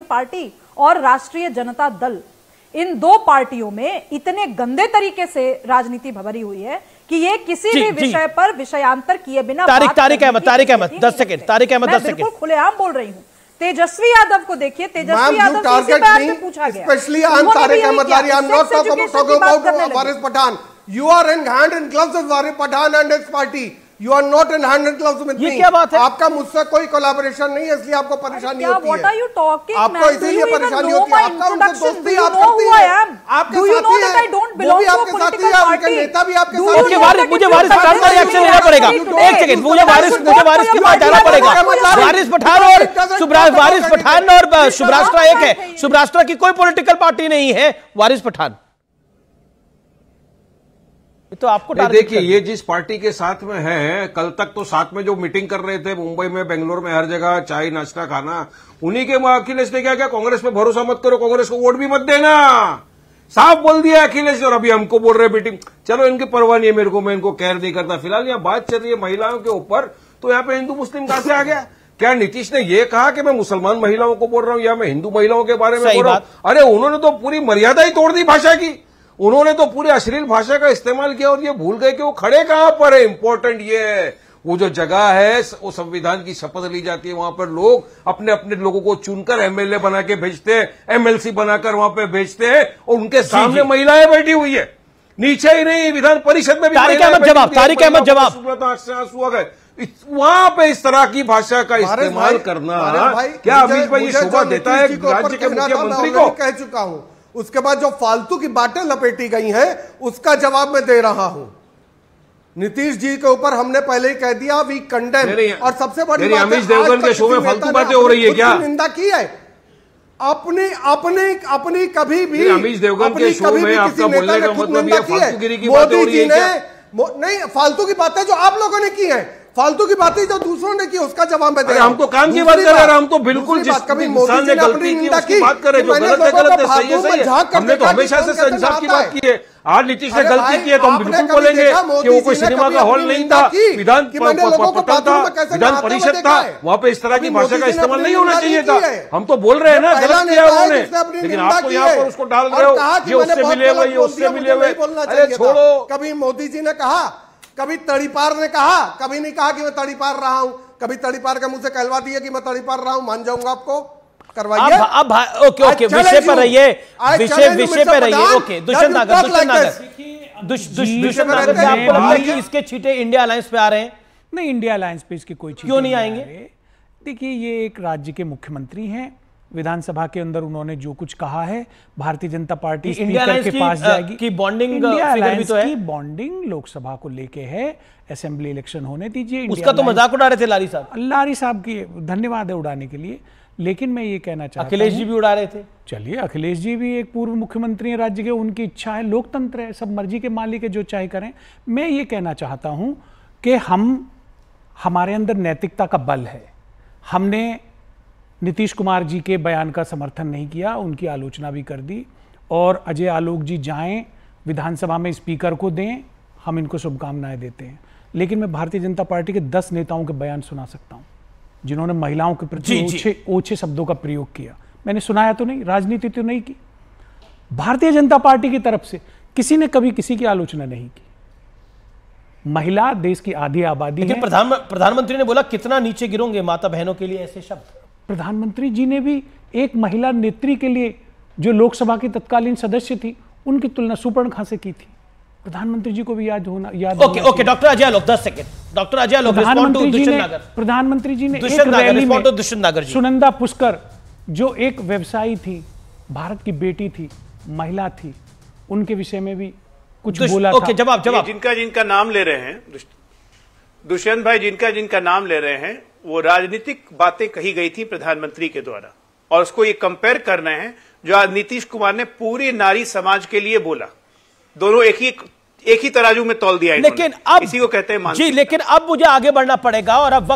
Party और राष्ट्रीय जनता दल, इन दो पार्टियों में इतने गंदे तरीके से राजनीति भरी हुई है कि ये किसी भी विषय पर विषयांतर किए बिना तारिक अहमद 10 सेकंड, तारिक अहमद 10 सेकंड, बिल्कुल खुलेआम बोल रही हूँ। तेजस्वी यादव को देखिए, तेजस्वी यादव से इसी बात पे पूछा गया, especially on Tariq Ahmed Wari, I am not talking about Waris Pathan. You are in hand and gloves with Waris Pathan and his party. You are not in hand and gloves with me. ये क्या बात है? आपका मुझसे कोई collaboration नहीं है, इसलिए आपको परेशानी होती है। What are you talking, man? आपको इसीलिए परेशानी होती है। आपका उनसे दोस्ती आप करती है। आपके साथी है, वो भी आपके साथी है, उनके नेता भी आपके साथी है। मुझे वारिस पठान का रिएक्शन लेना पड़ेगा। एक सेकंड, मुझे वारिस की बात जाना पड़ेगा। वारिस पठान और शुभराष्ट्र एक है। शुभराष्ट्र की कोई पॉलिटिकल पार्टी नहीं है, वारिस पठान। तो आपको देखिए, ये जिस पार्टी के साथ में है, कल तक तो साथ में जो मीटिंग कर रहे थे मुंबई में, बेंगलोर में, हर जगह चाय नाश्ता खाना, उन्हीं के अखिलेश ने क्या किया, कांग्रेस पे भरोसा मत करो, कांग्रेस को वोट भी मत देना, साफ बोल दिया अखिलेश। और अभी हमको बोल रहे मीटिंग, चलो इनकी परवाह नहीं है मेरे को, मैं इनको केयर नहीं करता। फिलहाल यहाँ बात चल रही है महिलाओं के ऊपर, तो यहाँ पे हिंदू मुस्लिम कहां से आ गया? क्या नीतीश ने ये कहा कि मैं मुसलमान महिलाओं को बोल रहा हूं या मैं हिंदू महिलाओं के बारे में बोल रहा हूं? अरे उन्होंने तो पूरी मर्यादा ही तोड़ दी भाषा की, उन्होंने तो पूरी अश्लील भाषा का इस्तेमाल किया और ये भूल गए कि वो खड़े कहां पर है। इंपॉर्टेंट ये है, वो जो जगह है, वो संविधान की शपथ ली जाती है, वहां पर लोग अपने अपने लोगों को चुनकर एमएलए बना के भेजते हैं, एमएलसी बनाकर वहां पे भेजते हैं, और उनके सामने महिलाएं बैठी हुई है, नीचे ही नहीं विधान परिषद में भी। तारिक अहमद जवाब आंसू आ गए वहां पे इस तरह की भाषा का इस्तेमाल करना। क्या अमित भाई ये शोभा देता है राज्य के मुख्यमंत्री को? कह चुका हूं। उसके बाद जो फालतू की बातें लपेटी गई हैं, उसका जवाब मैं दे रहा हूं। नीतीश जी के ऊपर हमने पहले ही कह दिया, वी कंडेम। और सबसे बड़ी बात, अमित देवगन के शो में फालतू बातें हो रही है क्या? निंदा की है अपनी कभी भी अमित देवगन के शो में आपका बोलने का मतलब ये फालतूगिरी की बातें हो रही है क्या? नहीं, फालतू की बातें जो आप लोगों ने की है, फालतू की बातें जो दूसरों ने की, उसका जवाब मैं दे रहा हूं। हम तो काम की बात कर रहे हैं, हम तो बिल्कुल जिस इंसान ने गलती की उसकी बात कर रहे हैं। जो गलत है गलत है, सही है सही है। हमने तो हमेशा से इंसाफ की बात की है। आज नीतीश ने गलती की है तो हम बिल्कुल बोलेंगे कि वो कोई सिनेमा का हॉल नहीं था, विधान पटल था, विधान परिषद था, वहां पे इस तरह की भाषा का इस्तेमाल नहीं होना चाहिए था। हम तो बोल रहे हैं ना, गलत किया उन्होंने, लेकिन आप तो यहाँ पर उसको डाल रहे हो, ये उससे मिले हुए, ये उससे मिले हुए। अरे छोड़ो। कभी मोदी जी ने कहा, कभी तड़ीपार ने कहा, कभी नहीं कहा कि मैं तड़ीपार रहा हूं। कभी तड़ीपार के मुंह से कहलवा दिया कि मैं तड़ीपार रहा हूं, मान जाऊंगा आपको, करवाइए। अब ओके विषय पर रहिए, विषय पर रहिए। ओके, दुष्यंत नागर आपको लगता है कि इसके छींटे इंडिया अलायंस पे आ रहे हैं? नहीं, इंडिया अलायंस पे इसके कोई छींटे क्यों नहीं आएंगे? देखिए, ये एक राज्य के मुख्यमंत्री हैं, विधानसभा के अंदर उन्होंने जो कुछ कहा है, भारतीय जनता पार्टी स्पीकर के पास जाएगी। की बॉन्डिंग इंडिया अलायंस की बॉन्डिंग लोकसभा को लेके है, असेंबली इलेक्शन होने दीजिए। उसका तो मजाक उड़ा रहे थे लारी साहब की, धन्यवाद है उड़ाने के लिए। लेकिन मैं ये कहना चाहता हूं, अखिलेश जी भी उड़ा रहे थे। चलिए, अखिलेश जी भी एक पूर्व मुख्यमंत्री है राज्य के, उनकी इच्छा है, लोकतंत्र है, सब मर्जी के मालिक है, जो चाहे करें। मैं ये कहना चाहता हूं कि हमारे अंदर नैतिकता का बल है। हमने नीतीश कुमार जी के बयान का समर्थन नहीं किया, उनकी आलोचना भी कर दी। और अजय आलोक जी जाएं, विधानसभा में स्पीकर को दें, हम इनको शुभकामनाएं देते हैं। लेकिन मैं भारतीय जनता पार्टी के 10 नेताओं के बयान सुना सकता हूं जिन्होंने महिलाओं के प्रति ओछे शब्दों का प्रयोग किया। मैंने सुनाया तो नहीं, राजनीति तो नहीं की। भारतीय जनता पार्टी की तरफ से किसी ने कभी किसी की आलोचना नहीं की। महिला देश की आधी आबादी है। प्रधानमंत्री ने बोला कितना नीचे गिरोगे माता बहनों के लिए, ऐसे शब्द। प्रधानमंत्री जी ने भी एक महिला नेत्री के लिए, जो लोकसभा की तत्कालीन सदस्य थी, उनकी तुलना सुपर्णखा से की थी। प्रधानमंत्री जी को भी याद okay, doctor Ajay Alok 10 second. Doctor Ajay Alok, प्रधानमंत्री जी ने एक रैली में सुनंदा पुष्कर, जो एक व्यवसायी थी, भारत की बेटी थी, महिला थी, उनके विषय में भी कुछ बोला था। जवाब। जिनका नाम ले रहे हैं दुष्यंत भाई, जिनका नाम ले रहे हैं, वो राजनीतिक बातें कही गई थी प्रधानमंत्री के द्वारा, और उसको ये कंपेयर कर रहे हैं जो आज नीतीश कुमार ने पूरे नारी समाज के लिए बोला। दोनों एक ही तराजू में तौल दिया, लेकिन अब इसी को कहते हैं जी। लेकिन अब मुझे आगे बढ़ना पड़ेगा और अब